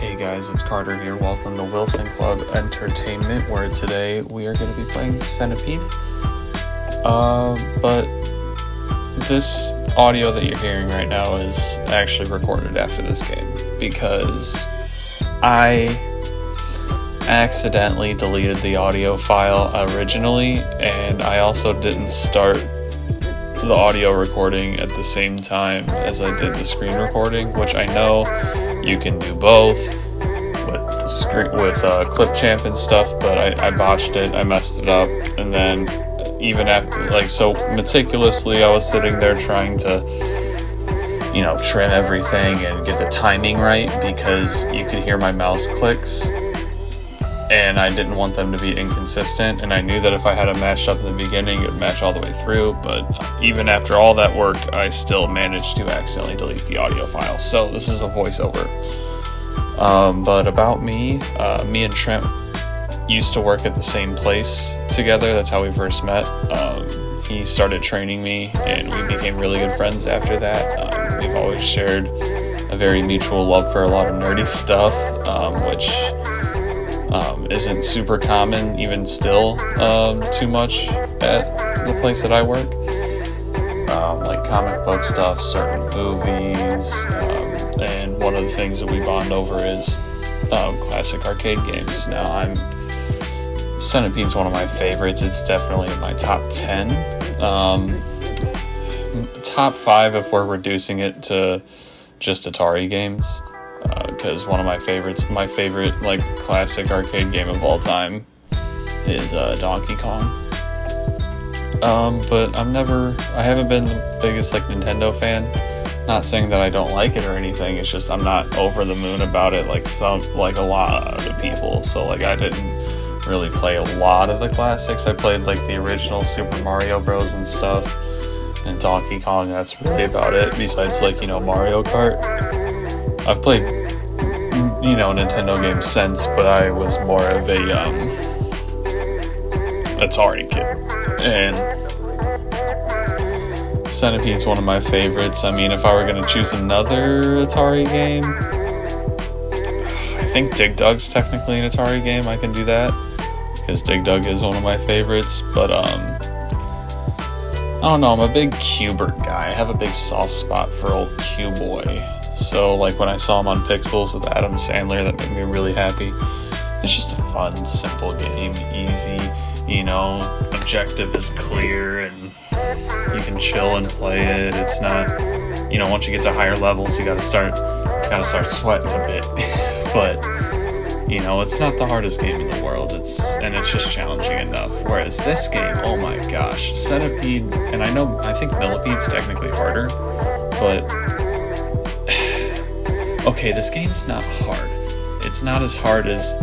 Hey guys, it's Carter here. Welcome to Wilson Club Entertainment, where today we are going to be playing Centipede. But this audio that you're hearing right now is actually recorded after this game because I accidentally deleted the audio file originally, and I also didn't start the audio recording at the same time as I did the screen recording, which I know you can do both with ClipChamp and stuff, but I botched it, I messed it up, and then even after, so meticulously I was sitting there trying to, trim everything and get the timing right, because you could hear my mouse clicks, and I didn't want them to be inconsistent, and I knew that if I had it matched up in the beginning, it would match all the way through, but even after all that work, I still managed to accidentally delete the audio file. So this is a voiceover. But about me and Trent used to work at the same place together. That's how we first met. He started training me, and we became really good friends after that. We've always shared a very mutual love for a lot of nerdy stuff, which isn't super common even still too much at the place that I work. Like comic book stuff, certain movies, and one of the things that we bond over is classic arcade games. Now, Centipede's one of my favorites. It's definitely in my top 10. Top 5 if we're reducing it to just Atari games. Because one of my favorite classic arcade game of all time is Donkey Kong. But I haven't been the biggest Nintendo fan. Not saying that I don't like it or anything, it's just I'm not over the moon about it like a lot of people. So I didn't really play a lot of the classics. I played the original Super Mario Bros. And stuff, and Donkey Kong, that's really about it, besides Mario Kart. I've played Nintendo games since, but I was more of a Atari kid, and Centipede's one of my favorites. I mean, if I were going to choose another Atari game, I think Dig Dug's technically an Atari game. I can do that, because Dig Dug is one of my favorites, but I don't know, I'm a big Q*bert guy. I have a big soft spot for old Q-Boy. So, when I saw him on Pixels with Adam Sandler, that made me really happy. It's just a fun, simple game, easy, objective is clear, and you can chill and play it. It's not, once you get to higher levels, you gotta start sweating a bit. But, it's not the hardest game in the world. It's just challenging enough. Whereas this game, oh my gosh, Centipede, and I think Millipede's technically harder, but okay, this game's not hard. It's not as hard as,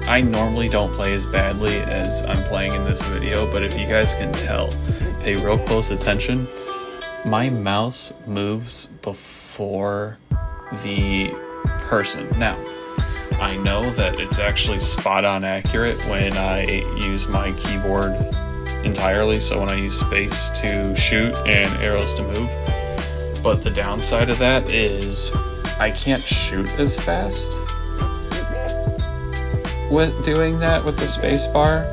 I normally don't play as badly as I'm playing in this video, but if you guys can tell, pay real close attention, my mouse moves before the person. Now, I know that it's actually spot on accurate when I use my keyboard entirely, so when I use space to shoot and arrows to move, but the downside of that is I can't shoot as fast with doing that with the space bar,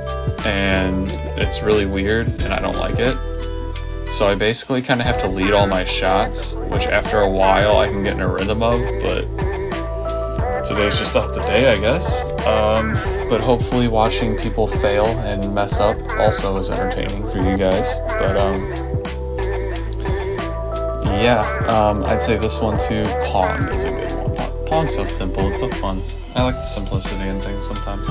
and it's really weird and I don't like it. So I basically kind of have to lead all my shots, which after a while I can get in a rhythm of, but today's just not the day, I guess. But hopefully watching people fail and mess up also is entertaining for you guys. But I'd say this one too. Pong is a good one. Pong's so simple, it's so fun. I like the simplicity in things sometimes.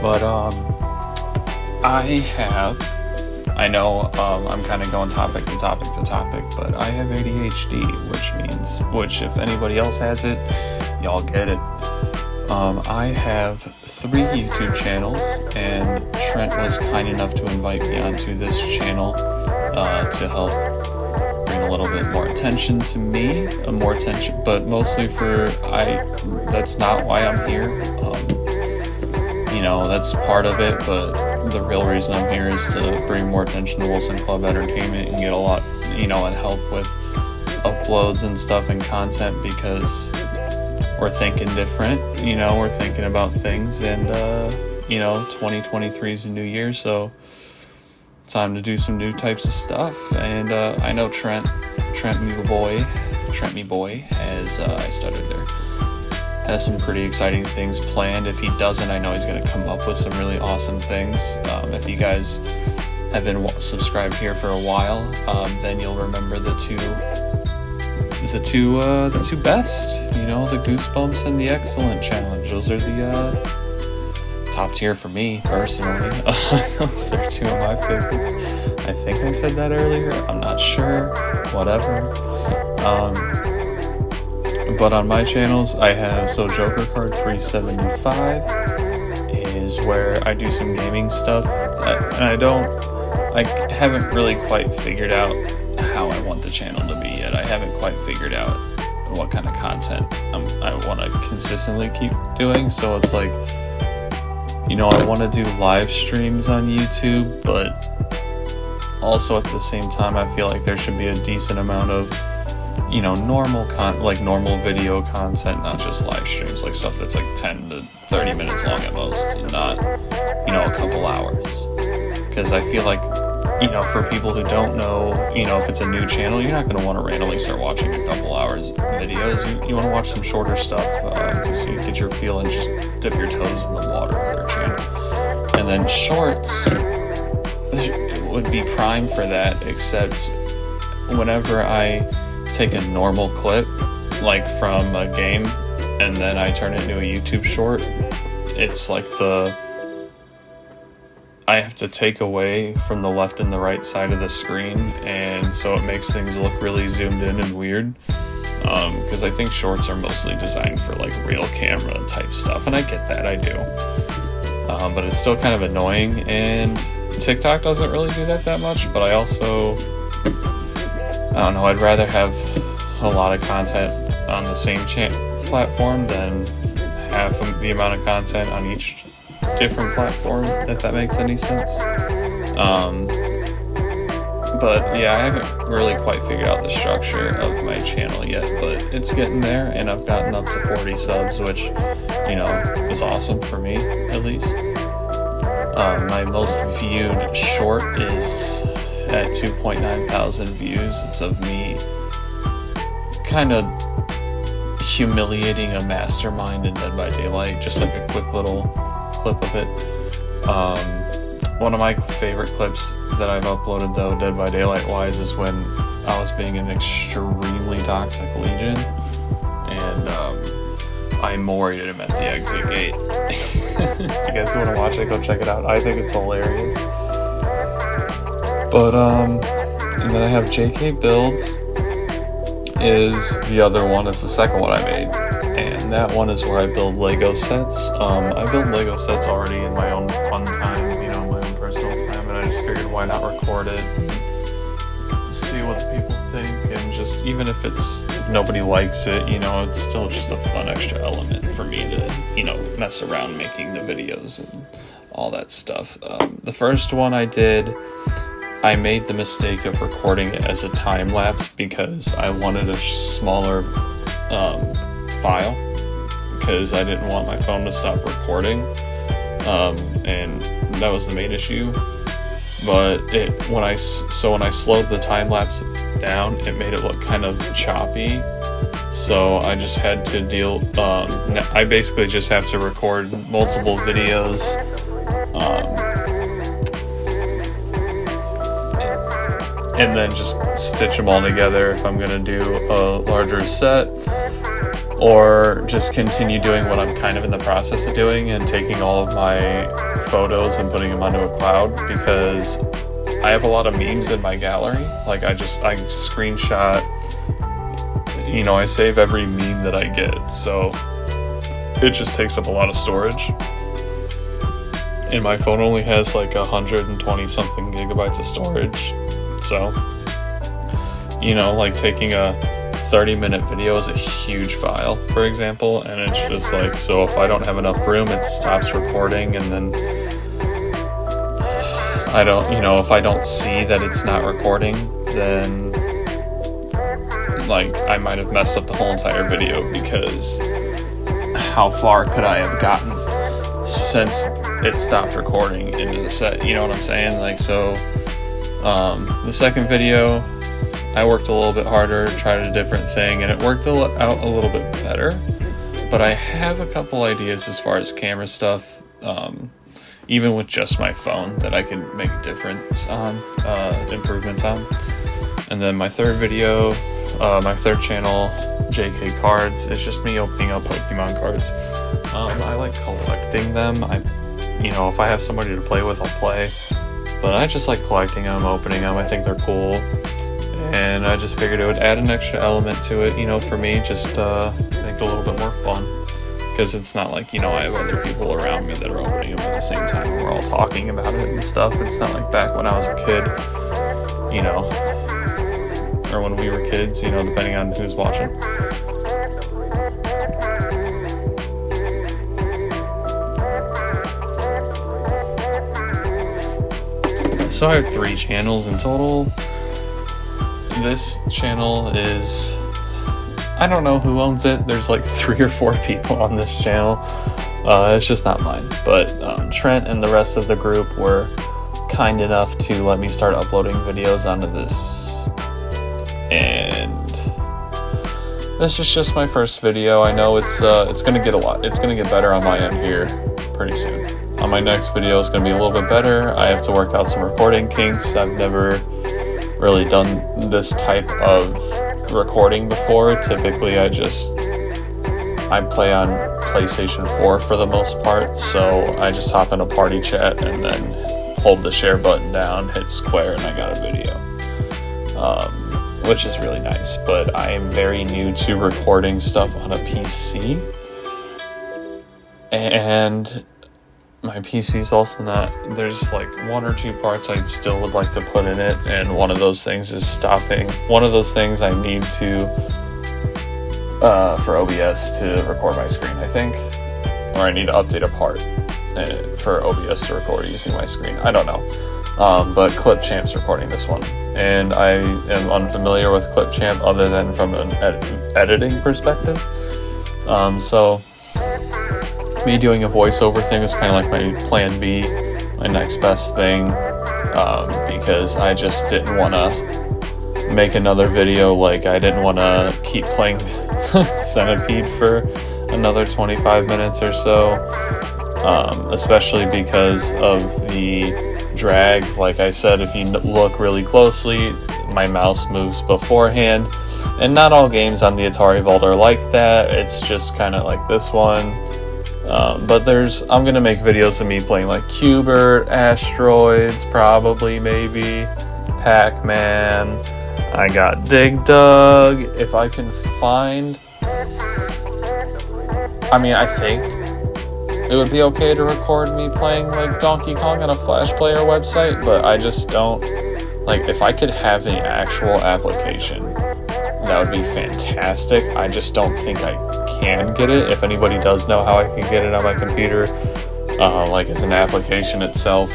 But I know I'm kind of going topic to topic, but I have ADHD, which if anybody else has it, y'all get it. I have 3 YouTube channels, and Trent was kind enough to invite me onto this channel to help bring a little bit more attention to me, but mostly that's not why I'm here. That's part of it, but the real reason I'm here is to bring more attention to Wilson Club Entertainment and get a lot, and help with uploads and stuff and content because we're thinking different, we're thinking about things, and 2023 is a new year, so time to do some new types of stuff. And I know Trent me boy, as I stuttered there, has some pretty exciting things planned. If he doesn't, I know he's going to come up with some really awesome things. If you guys have been subscribed here for a while, then you'll remember the two best, the Goosebumps and the Excellent Challenge. Those are the top tier for me personally. Those are two of my favorites. I think I said that earlier, I'm not sure, whatever. But on my channels, I have Joker Card 375 is where I do some gaming stuff, and I haven't really quite figured out how I want the channel to be yet. I haven't quite figured out what kind of content I want to consistently keep doing. So it's like, I want to do live streams on YouTube, but also at the same time, I feel like there should be a decent amount of normal video content, not just live streams, like stuff that's like 10 to 30 minutes long at most, and not, a couple hours. Because I feel like, for people who don't know, if it's a new channel, you're not going to want to randomly start watching a couple hours videos. You want to watch some shorter stuff to get your feel and just dip your toes in the water of their channel. And then shorts would be prime for that, except whenever I take a normal clip, like from a game, and then I turn it into a YouTube short, it's like I have to take away from the left and the right side of the screen, and so it makes things look really zoomed in and weird, because I think shorts are mostly designed for like real camera type stuff, and I get that, I do, but it's still kind of annoying. And TikTok doesn't really do that much, but I don't know, I'd rather have a lot of content on the same platform than half of the amount of content on each different platform, if that makes any sense. But yeah, I haven't really quite figured out the structure of my channel yet, but it's getting there, and I've gotten up to 40 subs, which, is awesome for me, at least. My most viewed short is at 2.9 thousand views. It's of me kind of humiliating a mastermind in Dead by Daylight, just like a quick little clip of it. One of my favorite clips that I've uploaded, though, Dead by Daylight wise, is when I was being an extremely toxic Legion, and I moried him at the exit gate. If you guys want to watch it, go check it out. I think it's hilarious. But and then I have JK Builds is the other one. It's the second one I made, and that one is where I build Lego sets. I build Lego sets already in my own fun time, my own personal time, and I just figured why not record it and see what people think, and just even if nobody likes it, it's still just a fun extra element for me to mess around making the videos and all that stuff. The first one I did, I made the mistake of recording it as a time lapse because I wanted a smaller file, because I didn't want my phone to stop recording, and that was the main issue. But when I slowed the time lapse down, it made it look kind of choppy. So I just had to I basically just have to record multiple videos. And then just stitch them all together if I'm gonna do a larger set, or just continue doing what I'm kind of in the process of doing and taking all of my photos and putting them onto a cloud, because I have a lot of memes in my gallery. Like I screenshot, I save every meme that I get, so it just takes up a lot of storage. And my phone only has like 120 something gigabytes of storage. So, like taking a 30-minute video is a huge file, for example, and it's just like, so if I don't have enough room, it stops recording, and then if I don't see that it's not recording, then like, I might have messed up the whole entire video, because how far could I have gotten since it stopped recording into the set, you know what I'm saying? Like, so, the second video, I worked a little bit harder, tried a different thing, and it worked out a little bit better. But I have a couple ideas as far as camera stuff, even with just my phone, that I can make a difference on, improvements on. And then my third video, my third channel, JK Cards, it's just me opening up Pokemon cards. I like collecting them. If I have somebody to play with, I'll play. But I just like collecting them, opening them. I think they're cool. And I just figured it would add an extra element to it, for me, just make it a little bit more fun. Because it's not like, I have other people around me that are opening them at the same time. We're all talking about it and stuff. It's not like back when I was a kid, or when we were kids, depending on who's watching. So I have 3 channels in total. This channel is, I don't know who owns it. There's like 3 or 4 people on this channel. It's just not mine. But Trent and the rest of the group were kind enough to let me start uploading videos onto this. And this is just my first video. I know it's gonna get better on my end here pretty soon. On my next video, it's gonna be a little bit better. I have to work out some recording kinks. I've never really done this type of recording before. Typically, I play on PlayStation 4 for the most part, so I just hop in a party chat and then hold the share button down, hit square, and I got a video, which is really nice. But I am very new to recording stuff on a PC, and my PC's also not, there's like 1 or 2 parts I still would like to put in it, and one of those things is stopping. One of those things I need to, for OBS to record my screen, I think. Or I need to update a part for OBS to record using my screen. I don't know. But ClipChamp's recording this one. And I am unfamiliar with ClipChamp other than from an editing perspective. So me doing a voiceover thing is kind of like my plan B, my next best thing, because I just didn't want to make another video. Like, I didn't want to keep playing Centipede for another 25 minutes or so, especially because of the drag. Like I said, if you look really closely, my mouse moves beforehand, and not all games on the Atari Vault are like that. It's just kind of like this one. But I'm gonna make videos of me playing like Cubert, Asteroids, probably, maybe, Pac-Man. I got Dig Dug. If I can find, I think it would be okay to record me playing like Donkey Kong on a Flash Player website, but I just don't, like, if I could have an actual application, that would be fantastic. I just don't think I can get it. If anybody does know how I can get it on my computer, like as an application itself,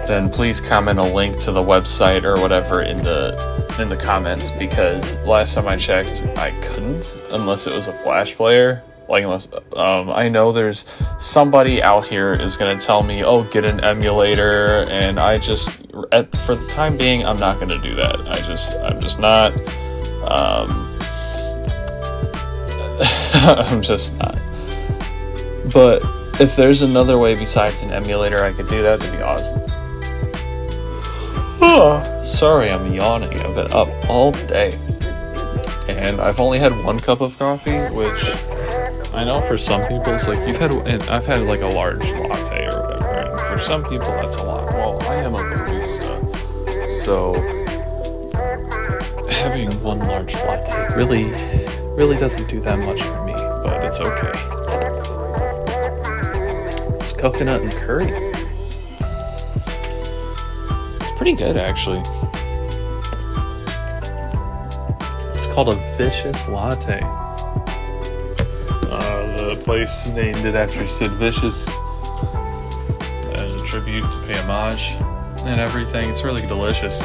then please comment a link to the website or whatever in the comments, because last time I checked, I couldn't unless it was a Flash player. Like, unless I know there's somebody out here is gonna tell me, oh, get an emulator, and for the time being, I'm not gonna do that. I'm just not. I'm just not. But if there's another way besides an emulator I could do that, that'd be awesome. Sorry, I'm yawning. I've been up all day, and I've only had 1 cup of coffee, which I know for some people it's like I've had like a large latte or whatever, and for some people that's a lot. Well, I am a barista, so having 1 large latte really doesn't do that much for me, but it's okay. It's coconut and curry. It's pretty good, actually. It's called a Vicious Latte. The place named it after Sid Vicious as a tribute to pay homage and everything. It's really delicious.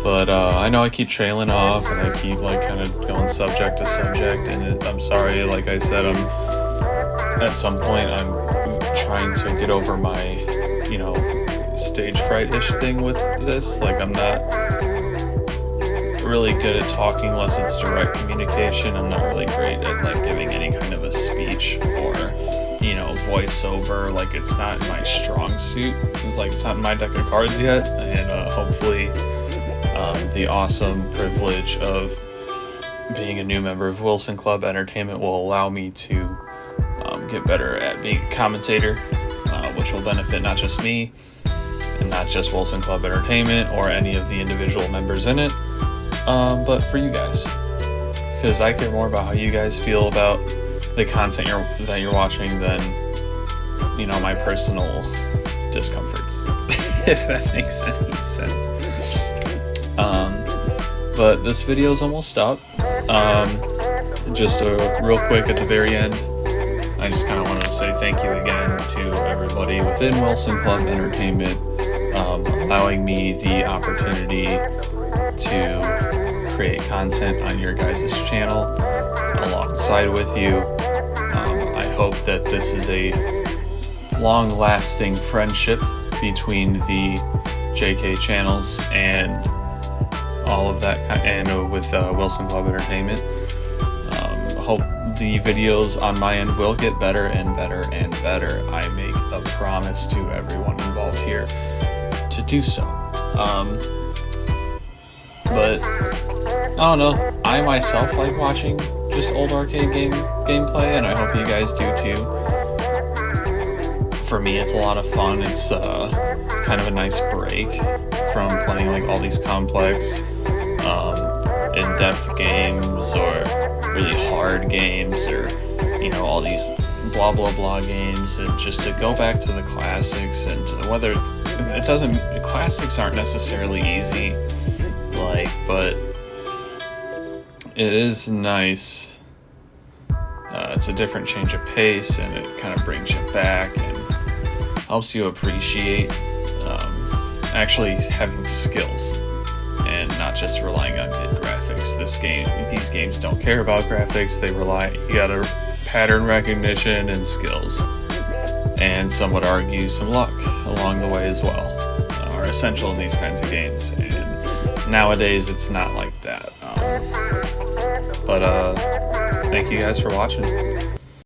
But I know I keep trailing off and I keep like kind of going subject to subject, and I'm sorry, like I said, at some point I'm trying to get over my, you know, stage fright-ish thing with this. Like, I'm not really good at talking unless it's direct communication. I'm not really great at like giving any kind of a speech or, you know, voiceover. Like, it's not my strong suit. It's like, it's not in my deck of cards yet, and hopefully the awesome privilege of being a new member of Wilson Club Entertainment will allow me to get better at being a commentator, which will benefit not just me and not just Wilson Club Entertainment or any of the individual members in it, but for you guys, because I care more about how you guys feel about the content that you're watching than, you know, my personal discomforts, if that makes any sense. But this video is almost up. Just real quick at the very end, I just kind of wanted to say thank you again to everybody within Wilson Club Entertainment, allowing me the opportunity to create content on your guys' channel alongside with you. I hope that this is a long-lasting friendship between the JK channels and all of that, and with Wilson Club Entertainment. Hope the videos on my end will get better and better and better. I make a promise to everyone involved here to do so. But I don't know, I myself like watching just old arcade gameplay, and I hope you guys do too. For me, it's a lot of fun. It's kind of a nice break from playing like all these complex, in-depth games or really hard games, or, you know, all these blah blah blah games, and just to go back to the classics. And whether classics aren't necessarily easy, like, but it is nice. It's a different change of pace, and it kind of brings you back and helps you appreciate actually having skills and not just relying on good graphics. These games don't care about graphics. You gotta pattern recognition and skills, and some would argue some luck along the way as well, are essential in these kinds of games. And nowadays it's not like that. But thank you guys for watching.